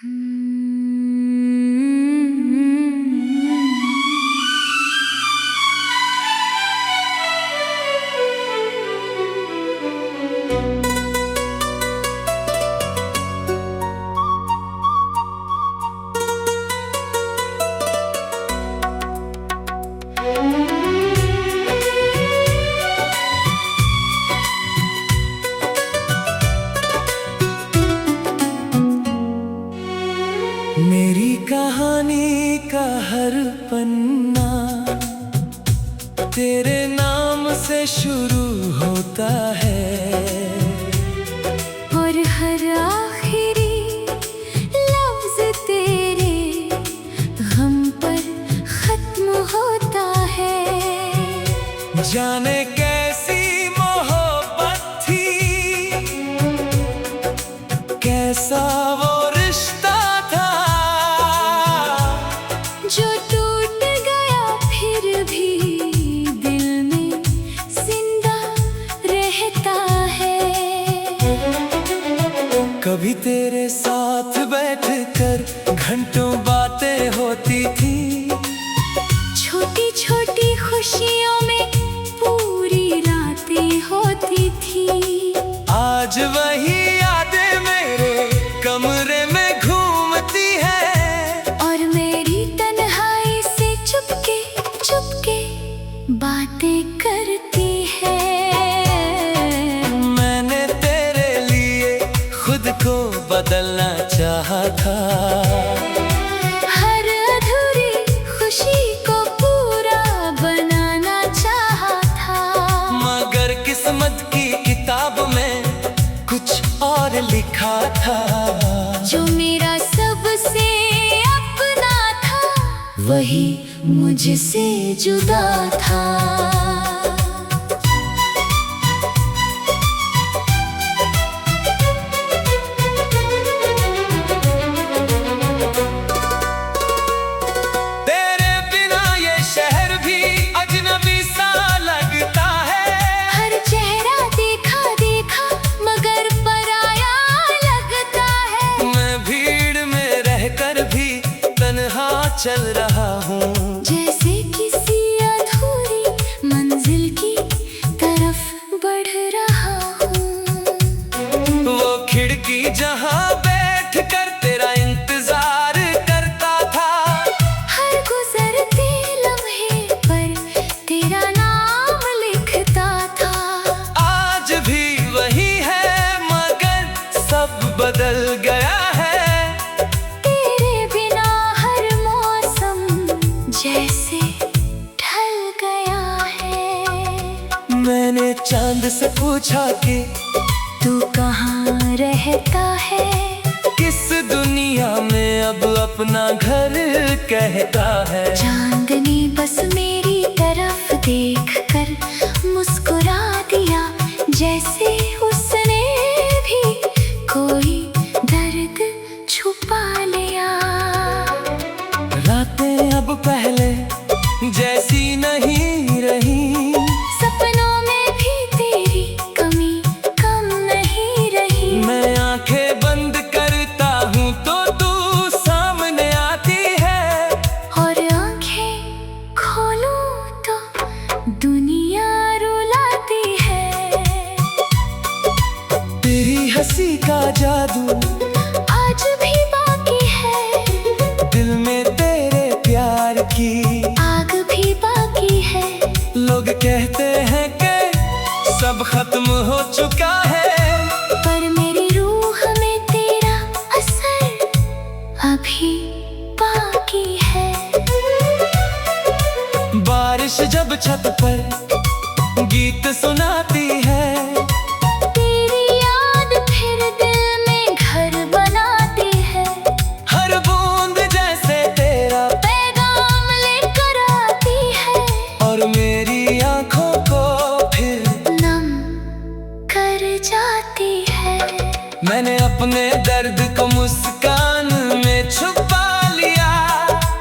मेरी कहानी का हर पन्ना तेरे नाम से शुरू होता है, और हर आखिरी लफ्ज तेरे गम पर खत्म होता है। जाने कैसी मोहब्बत थी, कैसा वो रिश्ता था जो टूट गया फिर भी दिल में जिंदा रहता है। कभी तेरे साथ बैठकर घंटों बातें होती थी, छोटी छोटी खुशियों में पूरी रातें होती थी। आज वही यादें मेरे कमरे में घूमती है, और मेरी तन्हाई से चुपके चुपके बातें करती है। मैंने तेरे लिए खुद को बदलना चाहा था, हर अधूरी खुशी को पूरा बनाना चाहा था। मगर किस्मत की किताब में कुछ और लिखा था। जो मेरा सबसे अपना था वही मुझसे जुदा था। तेरे बिना ये शहर भी अजनबी सा लगता है, हर चेहरा देखा देखा मगर पराया लगता है। मैं भीड़ में रहकर भी तन्हा चल रहा हूँ, जैसे किसी अधूरी मंजिल की तरफ बढ़ रहा हूँ। वो खिड़की जहाँ बैठ कर तेरा इंतजार करता था, हर गुजरते लम्हे पर तेरा नाम लिखता था। आज भी वही है मगर सब बदल गया है। तेरे बिना हर मौसम जैसे ढल गया है। मैंने चांद से पूछा कि तू कहाँ रहता है, किस दुनिया में अब अपना घर कहता है। चांदनी बस मेरी तरफ देख कर मुस्कुरा दिया, जैसे उसने भी कोई दर्द छुपा लिया। रातें अब पहले जैसी नहीं रही, सपनों में भी तेरी कमी कम नहीं रही। मैं आंखें बंद करता हूँ तो तू सामने आती है, और आंखें खोलूं तो दुनिया रुलाती है। तेरी हंसी का जादू आज भी बाकी है, दिल में तेरे प्यार की आग भी बाकी है। लोग कहते हैं कि सब खत्म हो चुका है, पर मेरी रूह में तेरा असर अभी बाकी है। बारिश जब छत पर गीत सुनाती है, तेरी याद फिर दिल में घर बनाती है। हर बूंद जैसे तेरा पैगाम लेकर आती है, और मेरी आंखों को फिर नम कर जाती है। मैंने अपने दर्द को मुस्कान में छुपा लिया,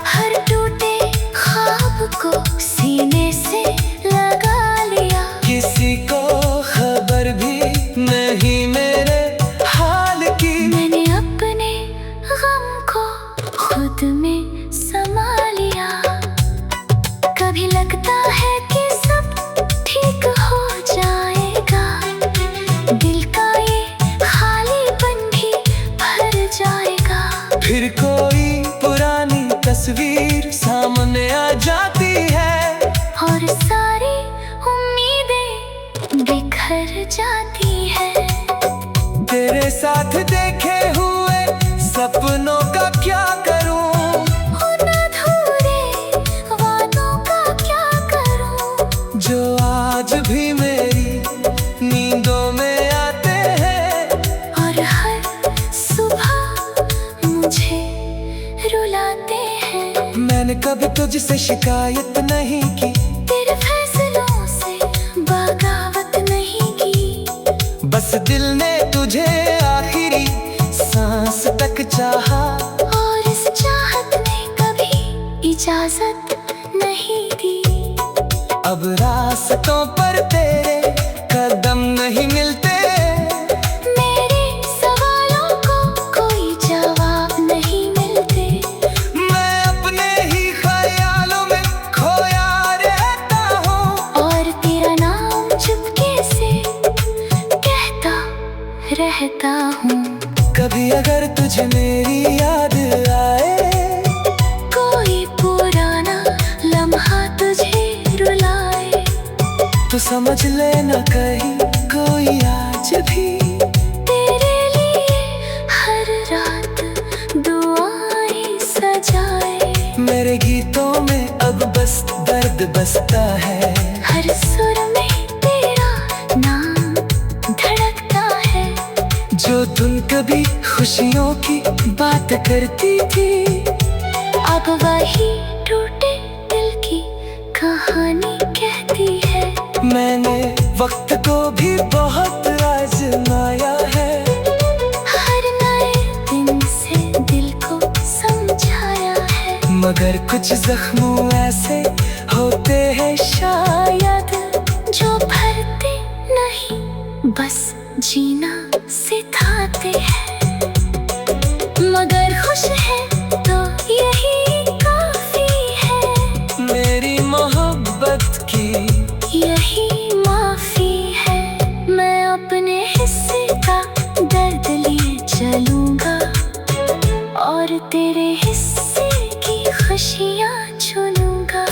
हर टूटे ख्वाब को सीने से लगा लिया। किसी को मैंने कभी तुझसे शिकायत नहीं की, तेरे फैसलों से बगावत नहीं की। बस दिल ने तुझे आखिरी सांस तक चाहा, और इस चाहत ने कभी इजाजत नहीं दी। अब रास्तों पर तेरे कदम नहीं मिलते, मेरे सवालों को कोई जवाब नहीं मिलते। मैं अपने ही ख्यालों में खोया रहता हूँ, और तेरा नाम चुपके से कहता रहता हूँ। कभी अगर तुझे मेरी याद आए, कोई पुराना लम्हा तुझे रुलाए, तो समझ लेना कहीं कोई आज भी तेरे लिए हर रात दुआएं सजाए। मेरे गीतों में अब बस दर्द बसता है, हर सुर में तेरा नाम धड़कता है। जो तुम कभी खुशियों की बात करती थी, अब वही टूटे दिल की कहानी कहती है। मैंने वक्त को भी बहुत आजमाया है, हर नए दिन से दिल को समझाया है। मगर कुछ जख्मों ऐसे होते हैं शायद, जो भरते नहीं बस जीना सिखाते हैं। मगर खुश है तो यही काफी है, मेरी मोहब्बत की यही माफी है। मैं अपने हिस्से का दर्द लिए चलूंगा, और तेरे हिस्से की खुशियाँ चुनूंगा।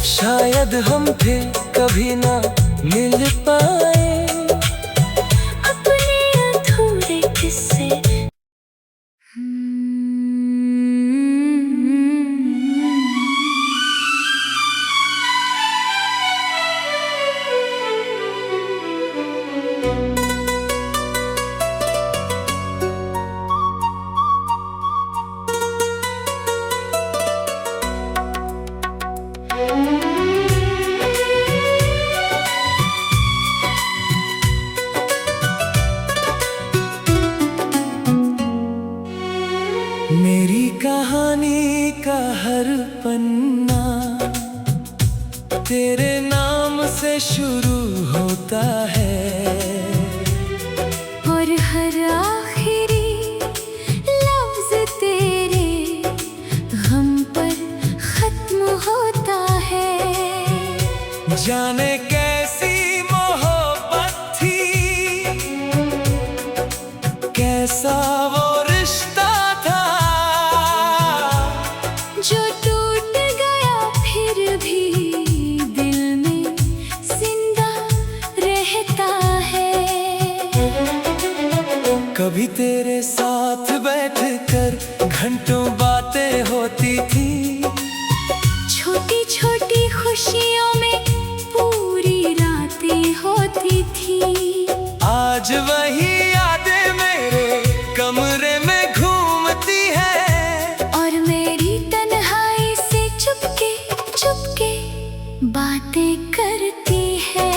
शायद हम फिर कभी ना मिल पाए, अपने अधूरे किस्से मेरी कहानी का हर पन्ना तेरे नाम से शुरू होता है, और हर आखिरी लफ्ज तेरे गम पर खत्म होता है। जाने कैसी मोहब्बत थी, कैसा वो रिश्ता था, जो टूट गया फिर भी दिल में जिंदा रहता है। कभी तेरे साथ बैठकर घंटों बातें होती थी, छोटी छोटी खुशियों में पूरी रातें होती थी। आज वही यादें मेरे कमरे में घूमती है, और मेरी तन्हाई से चुपके चुपके बातें करती है।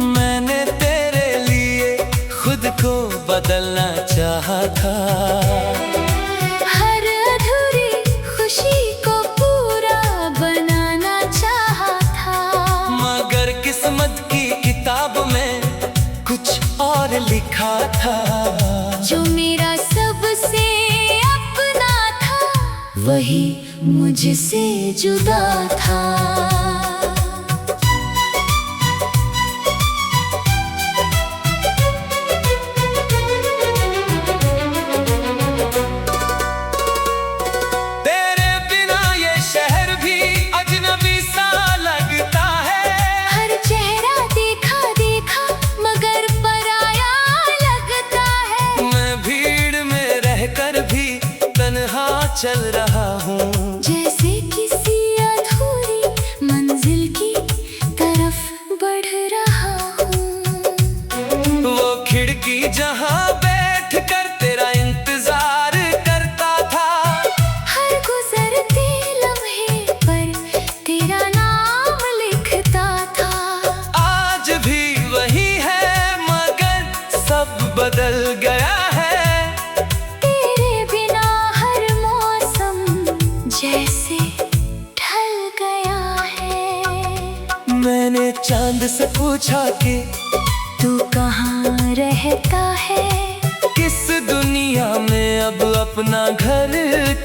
मैंने तेरे लिए खुद को बदलना चाहा था, हर अधूरी खुशी को पूरा बनाना चाहा था। मगर किस्मत की किताब में कुछ और लिखा था। जो मेरा सबसे अपना था, वही मुझसे जुदा था। तेरे बिना ये शहर भी अजनबी सा लगता है, हर चेहरा देखा देखा मगर पराया लगता है। मैं भीड़ में रहकर भी तन्हा चल रहा हूँ, जैसे किसी अधूरी मंजिल की तरफ बढ़ रहा हूँ। वो खिड़की जहाँ बैठ कर तेरा इंतजार करता था, हर गुजर पूछा कि तू कहाँ रहता है, किस दुनिया में अब अपना घर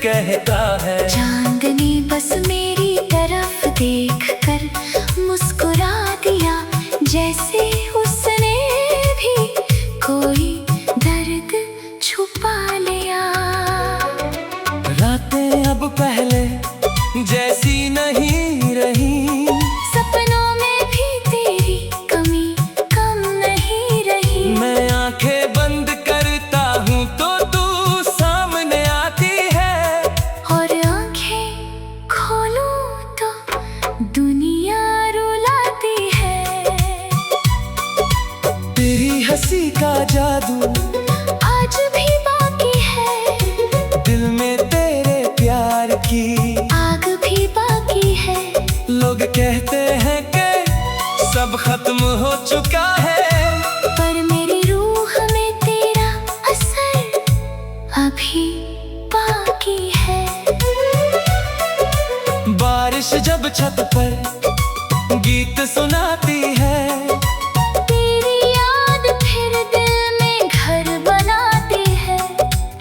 कहता है। चांदनी बस मेरी तरफ देख कर मुस्कुरा दिया, जैसे उसने भी कोई दर्द छुपा लिया। रातें अब पहले जैसी नहीं रही, सपनों में भी तेरी कमी कम नहीं रही। मैं आंखें बंद करता हूँ तो तू सामने आती है, और आंखें खोलूं तो दुनिया रुलाती है। तेरी हंसी का जादू आज भी बाकी है, दिल में तेरे प्यार की आग भी बाकी है। लोग कहते हैं कि सब खत्म हो चुका है, पर मेरी रूह में तेरा असर अभी बाकी है। बारिश जब छत पर गीत सुनाती है, तेरी याद फिर दिल में घर बनाती है।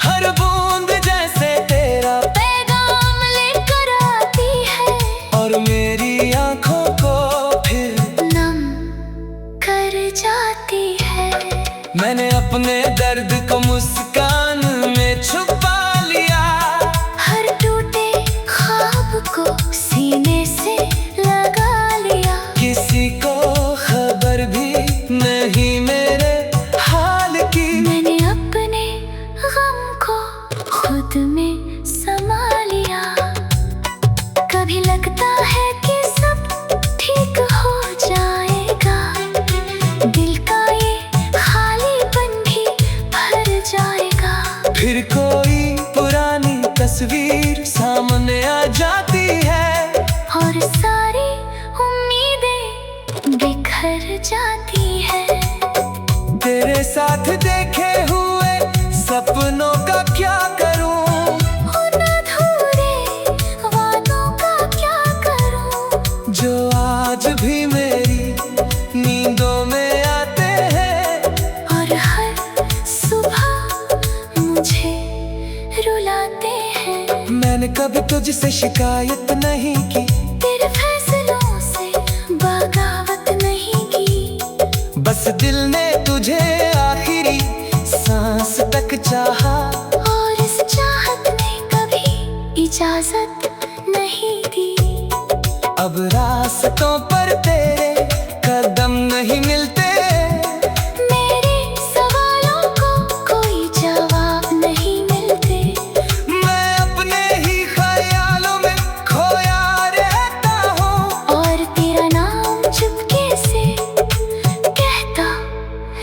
हर बूंद जैसे तेरा पैगाम लेकर आती है, और मेरी आंखों को फिर नम कर जाती है। मैंने अपने दर्द को मुस्कान में छुपा लिया, हर टूटे ख्वाब को सीने से लगा लिया। किसी को खबर भी नहीं मेरे हाल की। मैंने अपने गम को खुद में समा लिया। कभी लगता है कि सब ठीक हो जाएगा, दिल का ये खालीपन भी भर जाएगा। फिर कोई पुरानी तस्वीर सामने आ जाती है, और सारी उम्मीदें बिखर जाती है। तेरे साथ देखे हुए सपनों का क्या करूं, उन अधूरे वादों का क्या करूं, जो आज भी मेरी नींदों में आते हैं, और हर सुबह मुझे रुलाते हैं। मैंने कभी तुझसे शिकायत नहीं की, तेरे फैसलों से बगावत नहीं की। बस दिल ने तुझे आखिरी सांस तक चाहा, और इस चाहत ने कभी इजाजत नहीं दी। अब रास्तों पर तेरे कदम नहीं मिलते, मेरे सवालों को कोई जवाब नहीं मिलते। मैं अपने ही ख्यालों में खोया रहता हूँ, और तेरा नाम चुपके से कहता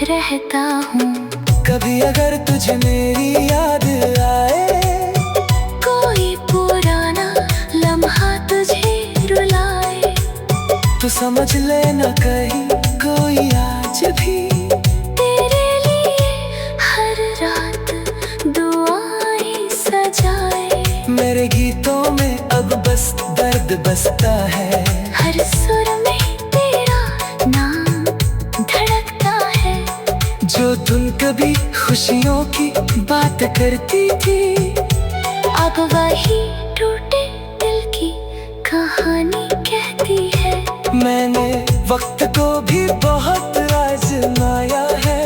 रहता हूँ। कभी अगर तुझे मेरी याद आए, कोई पुराना लम्हा तुझे रुलाए, तो समझ लेना कहीं कोई आज भी तेरे लिए हर रात दुआएं सजाए। मेरे गीतों में अब बस दर्द बसता है, हर सुर में तेरा नाम धड़कता है। जो तुम कभी खुशियों की बात करती थी, अब वही टूटे दिल की कहानी कहती है। मैंने वक्त को भी बहुत आजमाया है,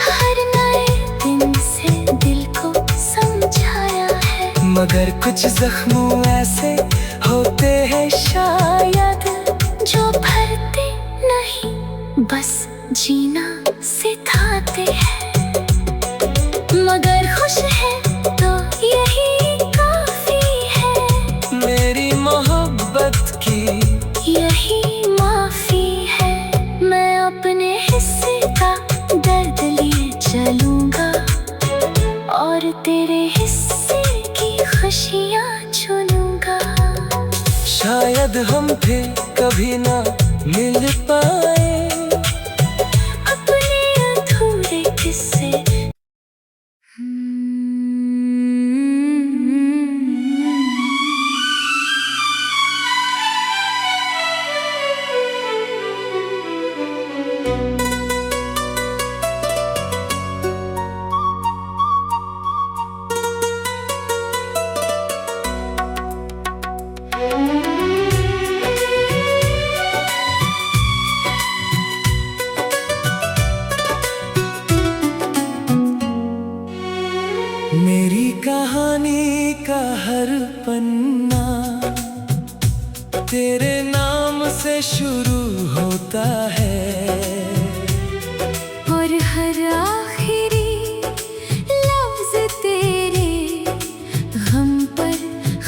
हर नए दिन से दिल को समझाया है। मगर कुछ जख्मों ऐसे होते हैं शायद, जो भरते नहीं बस जीना सिखाते हैं। मगर खुश है तो यही काफी है, मेरी मोहब्बत की यही माफी है। मैं अपने हिस्से का दर्द लिए चलूंगा, और तेरे हिस्से की खुशियाँ चुनूंगा। शायद हम फिर कभी ना मिल पाए, अपने अधूरे किस्से मेरी कहानी का हर पन्ना तेरे नाम से शुरू होता है, और हर आखिरी लफ्ज तेरे गम पर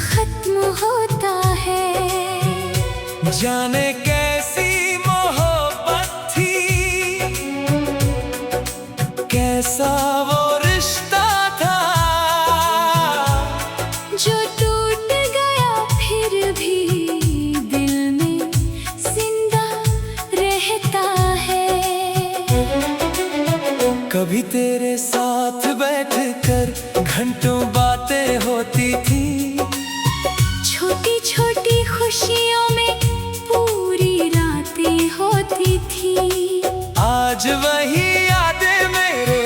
खत्म होता है। जाने कैसी मोहब्बत थी, कैसा वो रिश्ता था, जो टूट गया फिर भी दिल में जिंदा रहता है। कभी तेरे साथ बैठकर घंटों बातें होती थी, छोटी छोटी खुशियों में पूरी रातें होती थी। आज वही यादें मेरे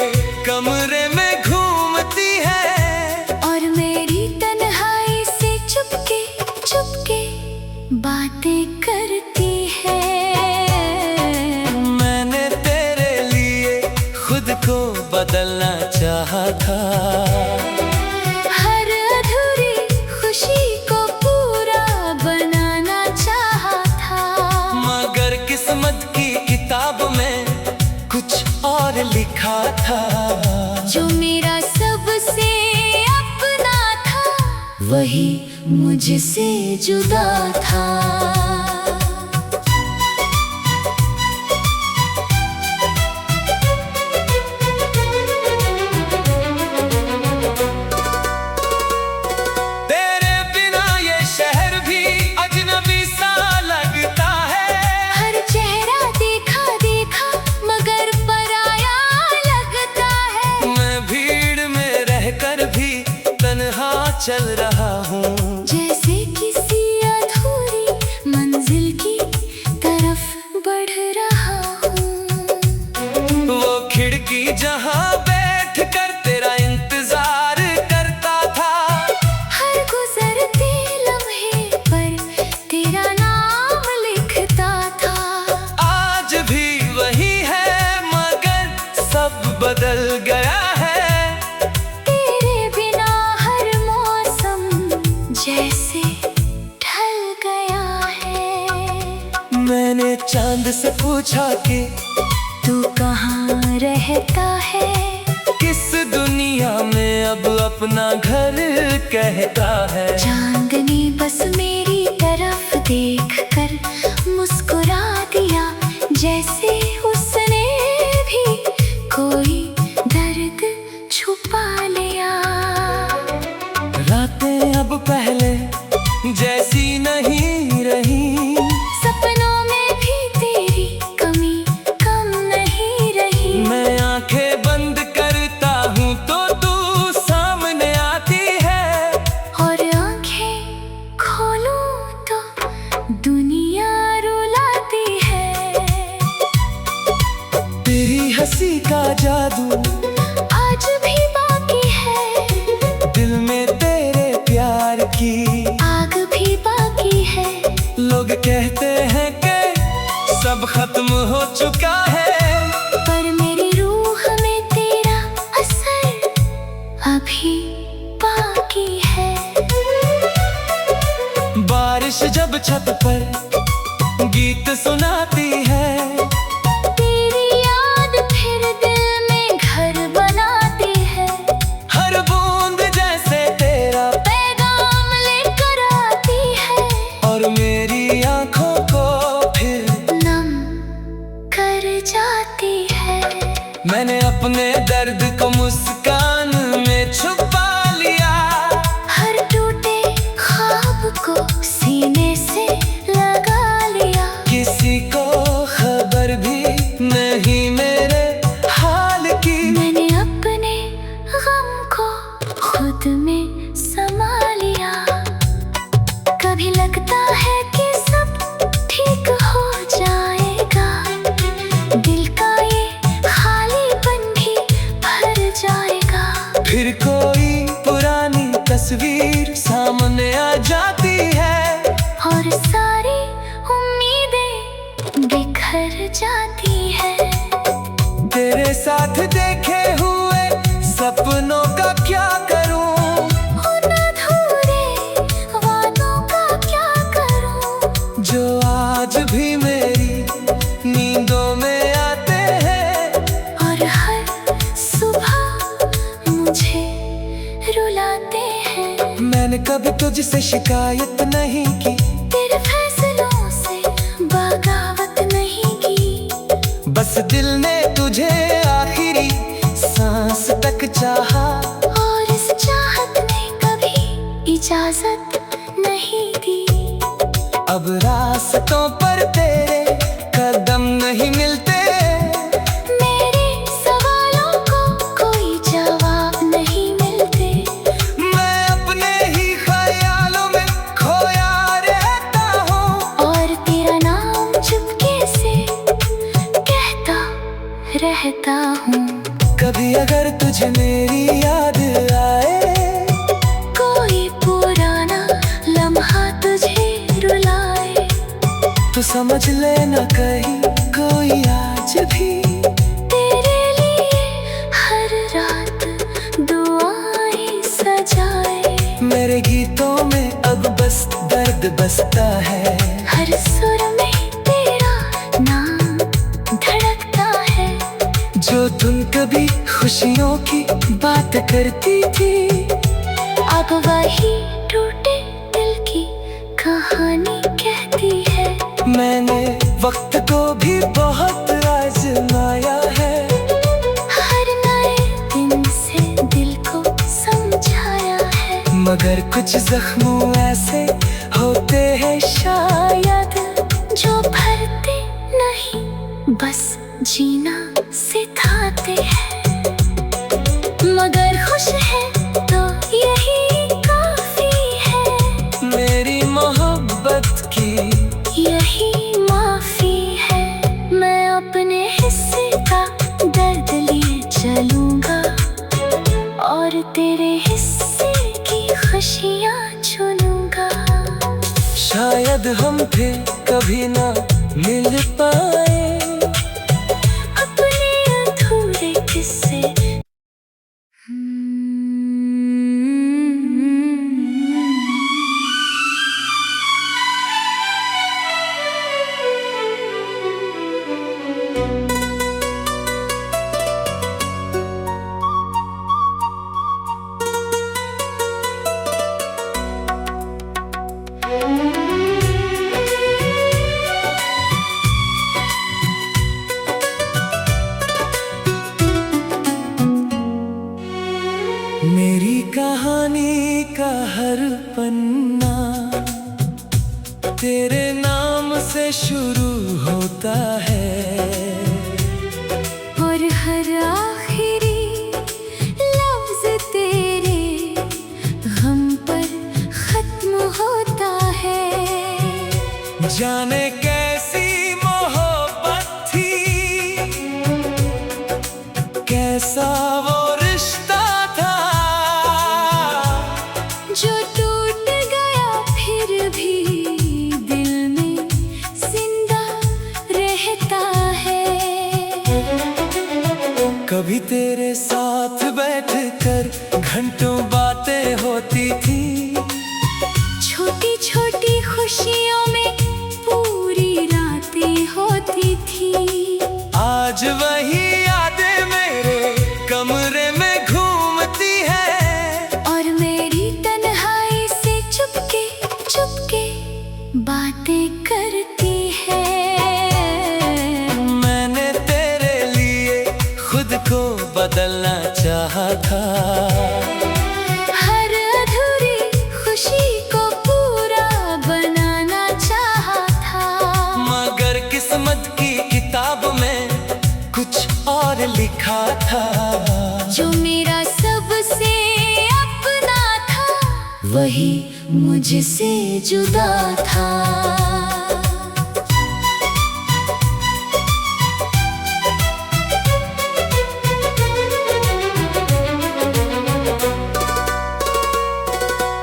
कमरे में घूमती है, और मेरी तन्हाई से चुपके चुपके बातें करती है। मैंने तेरे लिए खुद को बदलना चाहा था, हर अधूरी खुशी को पूरा बनाना चाहा था। मगर किस्मत की किताब में कुछ और लिखा था। जो मेरा सबसे अपना था, वही मुझसे जुदा था। तेरे बिना ये शहर भी अजनबी सा लगता है, हर चेहरा देखा देखा मगर पराया लगता है। मैं भीड़ में रहकर भी तन्हा चल रहा हूँ, जैसे किसी अधूरी मंजिल की तरफ बढ़ रहा हूँ। वो खिड़की जहाँ बैठ कर तेरा इंतजार करता था, हर गुजरते लम्हे पर तेरा नाम लिखता था। आज भी वही है मगर सब बदल गया है। तेरे बिना हर मौसम जैसे ढल गया है। मैंने चांद से पूछा कि तू कहाँ रहता है, किस दुनिया में अब अपना घर कहता है। चांदनी बस मेरी तरफ देख कर मुस्कुरा दिया, जैसे उसने भी कोई दर्द छुपा लिया। रातें अब पहले जैसी नहीं रही, सपनों में भी तेरी कमी कम नहीं रही। मैं आंखें बंद करता हूँ तो तू सामने आती है, और आंखें खोलूं तो दुनिया रुलाती है। तेरी हंसी का जादू आज भी बाकी है, दिल में तेरे प्यार की आग भी बाकी है। लोग कहते हैं कि सब खत्म हो चुका है, पर मेरी रूह में तेरा असर अभी बाकी है। बारिश जब छत पर गीत सुनाती है, तेरी याद फिर दिल में घर बनाती है। हर बूंद जैसे तेरा पैगाम लेकर आती है, और मेरी आंखों को फिर नम कर जाती है। मैंने अपने दर्द को मुस्कान में छुपा लिया, हर टूटे ख्वाब को सीने से लगा लिया। किसी को खबर भी नहीं मेरे हाल की। मैंने अपने गम को खुद में समा लिया। कभी लगता है कि सब ठीक हो जाएगा, दिल का ये खालीपन भी भर जाएगा। फिर कोई पुरानी तस्वीर सामने आ जाती है, और सारी उम्मीदें बिखर जाती है। तेरे साथ देखे हुए सपनों का क्या रुलाते हैं। मैंने कभी तुझसे शिकायत नहीं की, तेरे फैसलों से बगावत नहीं की। बस दिल ने तुझे आखिरी सांस तक चाहा, और इस चाहत ने कभी इजाजत नहीं दी। अब रास्तों पर तेरे कदम नहीं मिलते, मेरे सवालों को कोई जवाब नहीं मिलते। मैं अपने ही ख्यालों में खोया रहता हूँ, और तेरा नाम चुपके से कहता रहता हूँ। कभी अगर तुझे मेरी याद आए, कोई पुराना लम्हा तुझे रुलाए, तो समझ लेना कहीं कोई आज भी तेरे लिए हर रात दुआएं सजाए। मेरे गीतों में अब बस दर्द बसता है, हर सुर में तेरा नाम धड़कता है। जो तुम कभी खुशियों की बात करती थी, अब वही टूटे दिल की कहानी कहती है। मैंने वक्त को भी बहुत आजमाया है, हर नए दिन से दिल को समझाया है। मगर कुछ जख्मों ऐसे होते हैं शायद, जो भरते नहीं बस जीना सिखाते हैं। मगर खुश है तो यही काफी है, मेरी मोहब्बत की यही माफी है। मैं अपने हिस्से का दर्द लिए चलूंगा, और तेरे हिस्से की खुशियाँ चुनूंगा। शायद हम फिर कभी ना मिल पाए, अपने अधूरे किस्से मेरी कहानी का हर पन्ना तेरे नाम से शुरू होता है, और हर आखिरी लफ्ज तेरे गम पर खत्म होता है। जाने कैसी मोहब्बत थी, कैसा वो रिश्ता था, जो टूट गया फिर भी दिल में जिंदा रहता है। कभी तेरे साथ बैठकर घंटों बातें होती थी, छोटी छोटी खुशियों में पूरी रातें होती थी। आज वही यादें मेरे कमरे में घूमती है, और मेरी तन्हाई से चुपके चुपके बातें करती है। मैंने तेरे लिए खुद को बदलना चाहा था, हर अधूरी खुशी को पूरा बनाना चाहा था। मगर किस्मत की किताब में कुछ और लिखा था। जो मेरा सबसे अपना था, वही मुझसे जुदा था।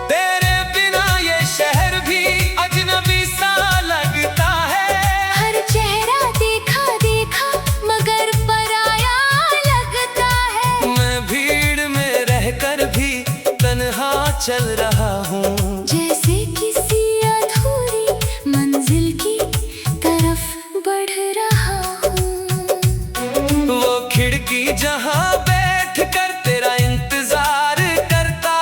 तेरे बिना ये शहर भी अजनबी सा लगता है, हर चेहरा देखा देखा मगर पराया लगता है। मैं भीड़ में रहकर भी तन्हा चल रहा हूँ, जैसे किसी अधूरी मंजिल की तरफ बढ़ रहा हूँ। वो खिड़की जहाँ बैठ कर तेरा इंतजार करता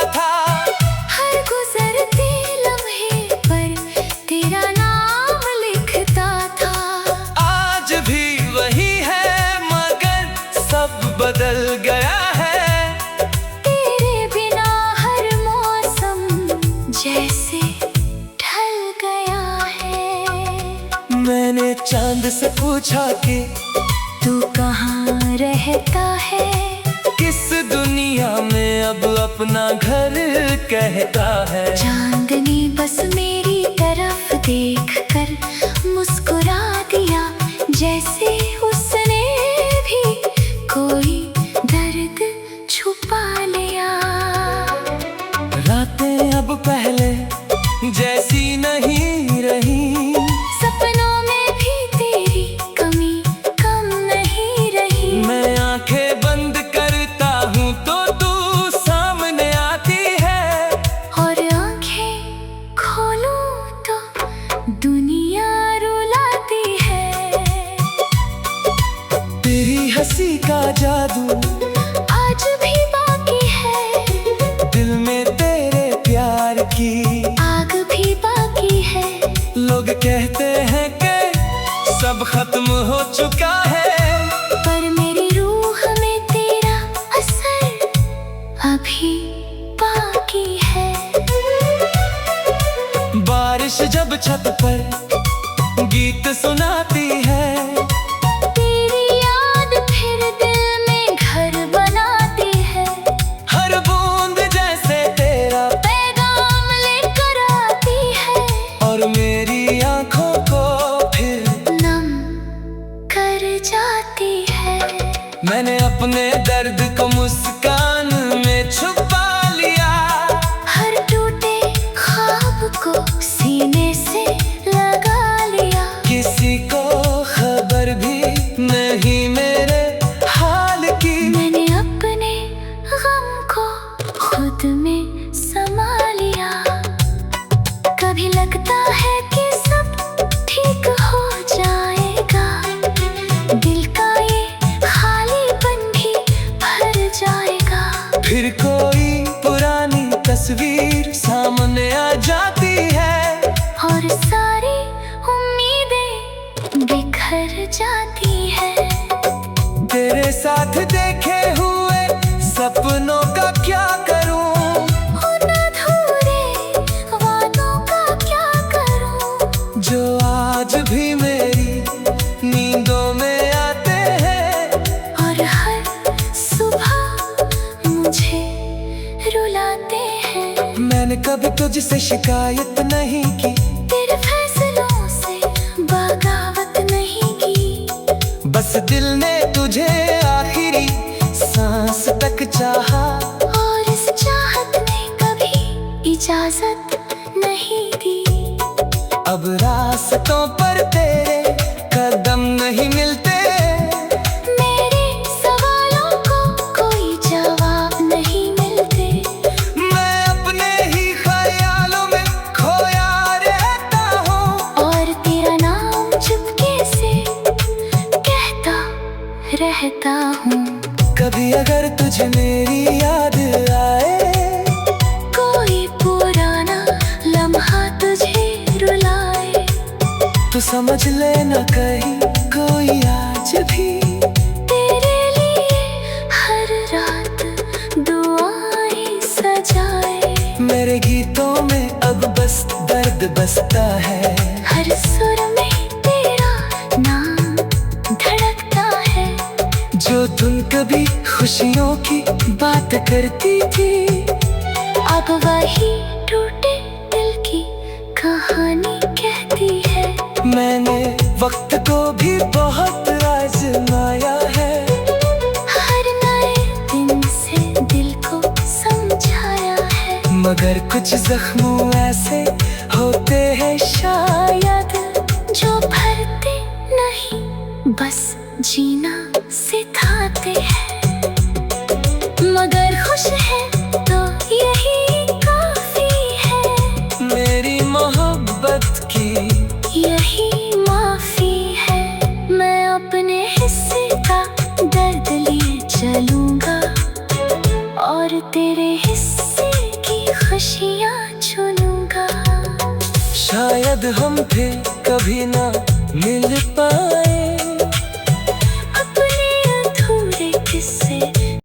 पूछा कि तू कहाँ रहता है, किस दुनिया में अब अपना घर कहता है। चांदनी बस मेरी तरफ देख कर मुस्कुरा दिया, जैसे उसने भी कोई दर्द छुपा लिया। रातें अब पहले जैसी नहीं रही, सपनों में भी तेरी कमी कम नहीं रही। मैं आंखें बंद करता हूँ तो तू सामने आती है, और आंखें खोलूं तो दुनिया रुलाती है। तेरी हंसी का जादू आज भी बाकी है, दिल में तेरे प्यार की आग भी बाकी है। लोग कहते हैं कि सब खत्म हो चुका है, पर मेरी रूह में तेरा असर अभी बाकी है। बारिश जब छत पर गीत सुनाती है, तेरी याद फिर दिल में घर बनाती है। हर बूंद जैसे तेरा पैगाम लेकर आती है, और मेरी आंखों को फिर नम कर जाती है। मैंने अपने दर्द को मुस्कान में छुपा लिया, हर टूटे ख्वाब को सीने से लगा लिया। किसी को खबर भी नहीं मेरे हाल की। मैंने अपने गम को खुद में समा लिया। कभी लगता है कि सब ठीक हो जाएगा, दिल का ये खालीपन भी भर जाएगा। फिर कोई पुरानी तस्वीर सामने आ जाती है, और सारी उम्मीदें बिखर जाती है। तेरे साथ देखे हुए सपनों का क्या करूं, उन अधूरे वादों का क्या करूं, जो आज भी मेरी नींदों में आते हैं, और हर सुबह मुझे रुलाते हैं। मैंने कभी तुझसे शिकायत नहीं की, तेरे फैसलों से बगावत नहीं की। बस दिल ने तुझे आखिरी सांस तक चाहा, और इस चाहत ने कभी इजाजत नहीं दी। अब रास्तों पर तेरे कदम नहीं मिलते, मेरे सवालों को कोई जवाब नहीं मिलते। मैं अपने ही ख्यालों में खोया रहता हूँ, और तेरा नाम चुपके से कहता रहता हूँ। कभी अगर तुझे मेरी याद आए, कोई पुराना लम्हा तुझे रुलाए, तो समझ लेना कहीं कोई आज भी तेरे लिए हर रात दुआएं सजाए। मेरे गीतों में अब बस दर्द बसता है, हर सुर में तेरा नाम धड़कता है। जो धुन कभी खुशियों की बात करती थी, अब वही टूटे दिल की कहानी कहती है। मैंने वक्त को भी बहुत आजमाया है, हर नए दिन से दिल को समझाया है। मगर कुछ जख्मों ऐसे होते हैं शायद, जो भरते नहीं बस जीना सिखाते हैं। मगर खुश है तो यही काफी है, मेरी मोहब्बत की यही माफी है। मैं अपने हिस्से का दर्द लिए चलूंगा, और तेरे हिस्से की खुशियाँ चुनूंगा। शायद हम फिर कभी ना मिल पाए,